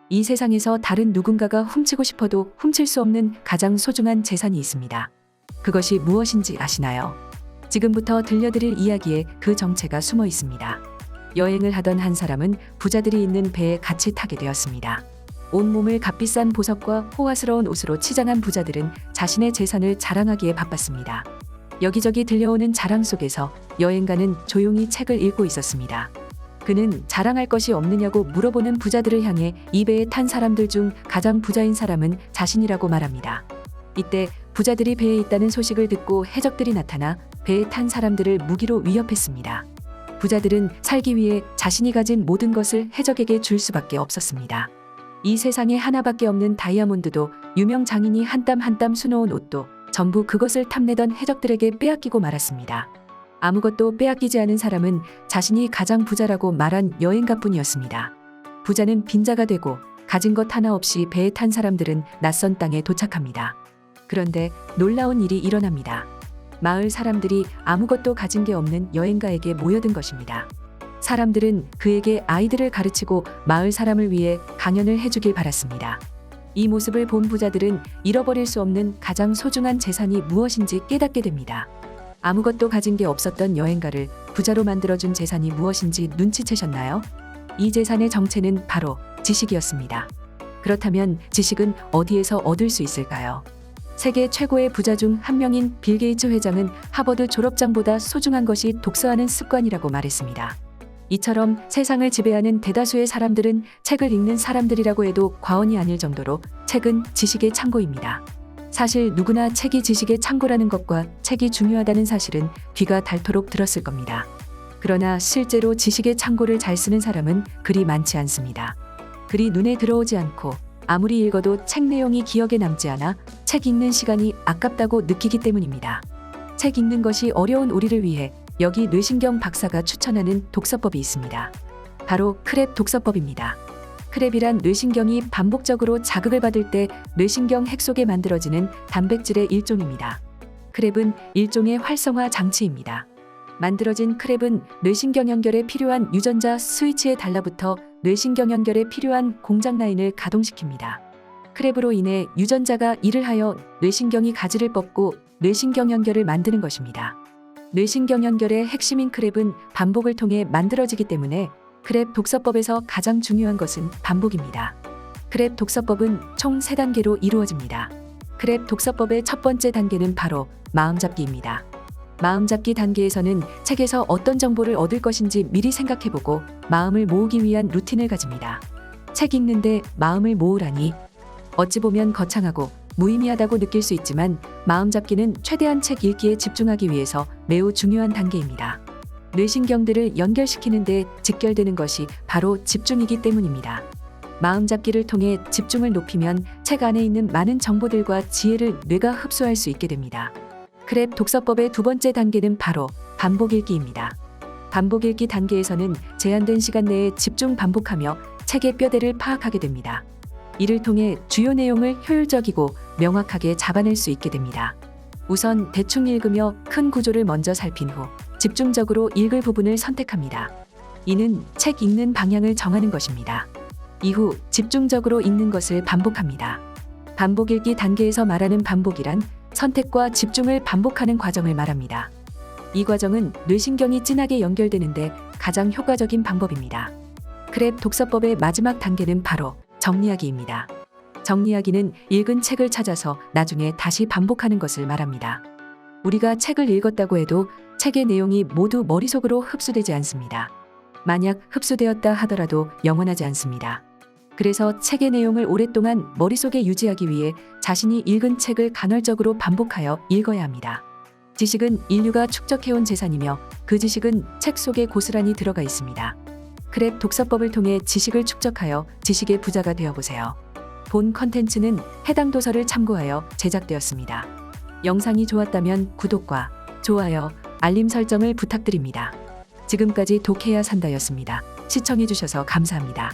이 세상에서 다른 누군가가 훔치고 싶어도 훔칠 수 없는 가장 소중한 재산이 있습니다. 그것이 무엇인지 아시나요? 지금부터 들려드릴 이야기에 그 정체가 숨어 있습니다. 여행을 하던 한 사람은 부자들이 있는 배에 같이 타게 되었습니다. 온몸을 값비싼 보석과 호화스러운 옷으로 치장한 부자들은 자신의 재산을 자랑하기에 바빴습니다. 여기저기 들려오는 자랑 속에서 여행가는 조용히 책을 읽고 있었습니다. 그는 자랑할 것이 없느냐고 물어보는 부자들을 향해 이 배에 탄 사람들 중 가장 부자인 사람은 자신이라고 말합니다. 이때 부자들이 배에 있다는 소식을 듣고 해적들이 나타나 배에 탄 사람들을 무기로 위협했습니다. 부자들은 살기 위해 자신이 가진 모든 것을 해적에게 줄 수밖에 없었습니다. 이 세상에 하나밖에 없는 다이아몬드도 유명 장인이 한 땀 한 땀 수놓은 옷도 전부 그것을 탐내던 해적들에게 빼앗기고 말았습니다. 아무것도 빼앗기지 않은 사람은 자신이 가장 부자라고 말한 여행가뿐이었습니다. 부자는 빈자가 되고 가진 것 하나 없이 배에 탄 사람들은 낯선 땅에 도착합니다. 그런데 놀라운 일이 일어납니다. 마을 사람들이 아무것도 가진 게 없는 여행가에게 모여든 것입니다. 사람들은 그에게 아이들을 가르치고 마을 사람을 위해 강연을 해주길 바랐습니다. 이 모습을 본 부자들은 잃어버릴 수 없는 가장 소중한 재산이 무엇인지 깨닫게 됩니다. 아무것도 가진 게 없었던 여행가를 부자로 만들어준 재산이 무엇인지 눈치채셨나요? 이 재산의 정체는 바로 지식이었습니다. 그렇다면 지식은 어디에서 얻을 수 있을까요? 세계 최고의 부자 중 한 명인 빌 게이츠 회장은 하버드 졸업장보다 소중한 것이 독서하는 습관이라고 말했습니다. 이처럼 세상을 지배하는 대다수의 사람들은 책을 읽는 사람들이라고 해도 과언이 아닐 정도로 책은 지식의 창고입니다. 사실 누구나 책이 지식의 창고라는 것과 책이 중요하다는 사실은 귀가 닳도록 들었을 겁니다. 그러나 실제로 지식의 창고를 잘 쓰는 사람은 그리 많지 않습니다. 글이 눈에 들어오지 않고 아무리 읽어도 책 내용이 기억에 남지 않아 책 읽는 시간이 아깝다고 느끼기 때문입니다. 책 읽는 것이 어려운 우리를 위해 여기 뇌신경 박사가 추천하는 독서법이 있습니다. 바로 크랩 독서법입니다. 크랩이란 뇌신경이 반복적으로 자극을 받을 때 뇌신경 핵 속에 만들어지는 단백질의 일종입니다. 크랩은 일종의 활성화 장치입니다. 만들어진 크랩은 뇌신경 연결에 필요한 유전자 스위치에 달라붙어 뇌신경 연결에 필요한 공장 라인을 가동시킵니다. 크랩으로 인해 유전자가 일을 하여 뇌신경이 가지를 뻗고 뇌신경 연결을 만드는 것입니다. 뇌신경 연결의 핵심인 크랩은 반복을 통해 만들어지기 때문에 크랩 독서법에서 가장 중요한 것은 반복입니다. 크랩 독서법은 총 3단계로 이루어집니다. 크랩 독서법의 첫 번째 단계는 바로 마음잡기입니다. 마음잡기 단계에서는 책에서 어떤 정보를 얻을 것인지 미리 생각해보고 마음을 모으기 위한 루틴을 가집니다. 책 읽는데 마음을 모으라니 어찌 보면 거창하고 무의미하다고 느낄 수 있지만 마음잡기는 최대한 책 읽기에 집중하기 위해서 매우 중요한 단계입니다. 뇌신경들을 연결시키는데 직결되는 것이 바로 집중이기 때문입니다. 마음잡기를 통해 집중을 높이면 책 안에 있는 많은 정보들과 지혜를 뇌가 흡수할 수 있게 됩니다. 크랩 독서법의 두 번째 단계는 바로 반복 읽기입니다. 반복 읽기 단계에서는 제한된 시간 내에 집중 반복하며 책의 뼈대를 파악하게 됩니다. 이를 통해 주요 내용을 효율적이고 명확하게 잡아낼 수 있게 됩니다. 우선 대충 읽으며 큰 구조를 먼저 살핀 후 집중적으로 읽을 부분을 선택합니다. 이는 책 읽는 방향을 정하는 것입니다. 이후 집중적으로 읽는 것을 반복합니다. 반복 읽기 단계에서 말하는 반복이란 선택과 집중을 반복하는 과정을 말합니다. 이 과정은 뇌신경이 진하게 연결되는데 가장 효과적인 방법입니다. 크랩 독서법의 마지막 단계는 바로 정리하기입니다. 정리하기는 읽은 책을 찾아서 나중에 다시 반복하는 것을 말합니다. 우리가 책을 읽었다고 해도 책의 내용이 모두 머릿속으로 흡수되지 않습니다. 만약 흡수되었다 하더라도 영원하지 않습니다. 그래서 책의 내용을 오랫동안 머릿속에 유지하기 위해 자신이 읽은 책을 간헐적으로 반복하여 읽어야 합니다. 지식은 인류가 축적해온 재산이며 그 지식은 책 속에 고스란히 들어가 있습니다. 크랩 독서법을 통해 지식을 축적하여 지식의 부자가 되어보세요. 본 컨텐츠는 해당 도서를 참고하여 제작되었습니다. 영상이 좋았다면 구독과 좋아요, 알림 설정을 부탁드립니다. 지금까지 독해야 산다였습니다. 시청해주셔서 감사합니다.